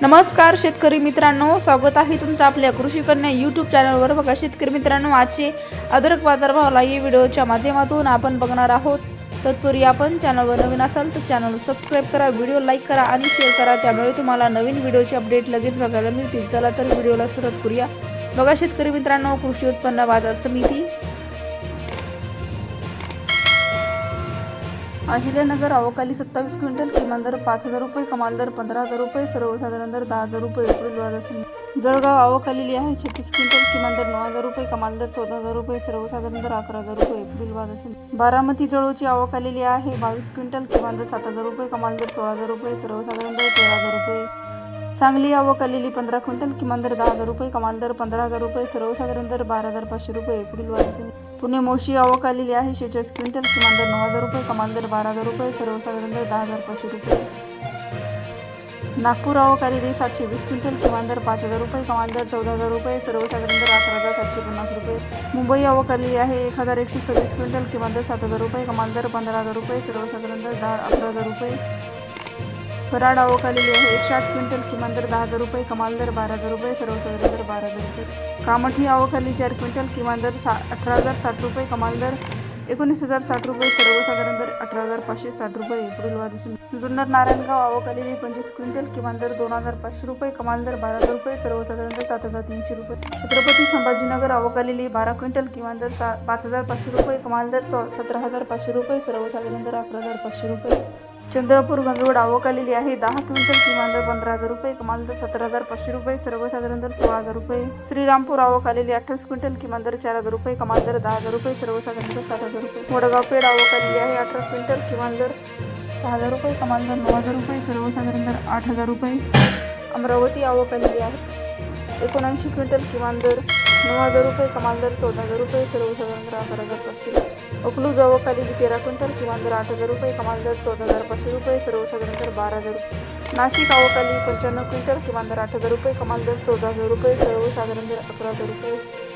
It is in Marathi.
नमस्कार शेतकरी मित्रांनो, स्वागत आहे तुमचं आपल्या कृषी कन्या यूट्यूब चॅनलवर। बघा शेतकरी मित्रांनो, आजचे अद्रक बाजारभाव या व्हिडिओच्या माध्यमातून आपण बघणार आहोत। तत्पूर्वी आपण चॅनलवर नवीन असाल तर चॅनल सबस्क्राइब करा, व्हिडिओ लाईक करा आणि शेअर करा, त्यामुळे तुम्हाला नवीन व्हिडिओचे अपडेट लगेच बघायला मिळतील। चला तर व्हिडिओला सुरुवात करूया। बघा शेतकरी मित्रांनो, कृषी उत्पन्न बाजार समिती अहिल्यानगर अवकाली 27 क्विंटल, किमान दर 5,000 रुपये, कमाल दर 15,000 रुपये, सर्वसाधारण दर 10,000 रुपये। एप्रिल बाजार समिती जळगाव अवकालेली आहे 36 क्विंटल, किमान दर 9,000 रुपये, कमाल दर 14,000 रुपये, सर्वसाधारण दर 11,000 रुपये। एप्रिल बाजार समिती बारामती जळूची अवकालेली आहे 22 क्विंटल, किमान दर 7,000 रुपये, कमाल दर 16,000 रुपये, सर्वसाधारण दर 13,000 रुपये। सांगली अवकालेली 15 क्विंटल, किमान दर 10,000 रुपये, कमाल दर 15,000 रुपये, सर्वसाधारण दर 12,500 रुपये। एप्रिल बाजार समिती पुणे मोशी अवकालेली आहे 46 क्विंटल, किमान दर 9,000 रुपये, कमाल दर 12,000 रुपये, सर्वसाधारण दर 10,500 रुपये। नागपूर अवकालेली 720 क्विंटल, किमान दर 5,000 रुपये, कमाल दर 14,000 रुपये, सर्वसाधारण दर 11,750 रुपये। मुंबई अवकालेली आहे 1,126 क्विंटल, किमान दर 7,000 रुपये, कमाल दर 15,000 रुपये, सर्वसाधारण दर 11,000 रुपये। कराड अवकालेली आहे 108 क्विंटल, किमान दर 10,000 रुपये, कमाल दर 12,000 रुपये, सर्वसाधारण दर 12,000 रुपये। कामठी अवकाली 4 क्विंटल, किमान दर 18,060 रुपये, कमाल दर 19,060 रुपये, सर्वसाधारण दर 18,560 रुपये। एप्रिल बाजार समिती जुन्नर नारायणगाव अवकालेली 25 क्विंटल, किमान दर 2,500 रुपये, कमाल दर 12,000 रुपये, सर्वसाधारण दर 7,300 रुपये। छत्रपती संभाजीनगर अवकालेली 12 क्विंटल, किमान दर 5,500 रुपये, कमाल दर 17,500 रुपये, सर्वसाधारण दर 11,500 रुपये। चंद्रपूर गंजवड अवकालेली आहे 10 क्विंटल, किमान दर 15,000 रुपये, कमाल दर 17,500 रुपये, सर्वसाधारण दर 16,000 रुपये। श्रीरामपूर अवकालेली 28 क्विंटल, किमान दर 4,000 रुपये, कमाल दर 10,000 रुपये, सर्वसाधारण दर 7,000 रुपये। वडगाव पेठ अवकालेली आहे 18 क्विंटल, किमान दर 6,000 रुपये, कमाल दर 9,000 रुपये, सर्वसाधारण दर 8,000 रुपये। अमरावती अवकालेली आहे 79 क्विंटल, किमान दर 9,000 रुपये, कमाल दर 14,000 रुपये, सर्वसाधारण दर 11,500। अकलूज अवकालेली 13 क्विंटल, किमान दर 8,000 रुपये, कमाल दर 14,500 रुपये, सर्वसाधारण दर 12,000 रुपये। नाशिक अवकाली 95 क्विंटल, किमान दर 8,000 रुपये, कमाल दर 14,000 रुपये, सर्वसाधारण दर 11,000 रुपये।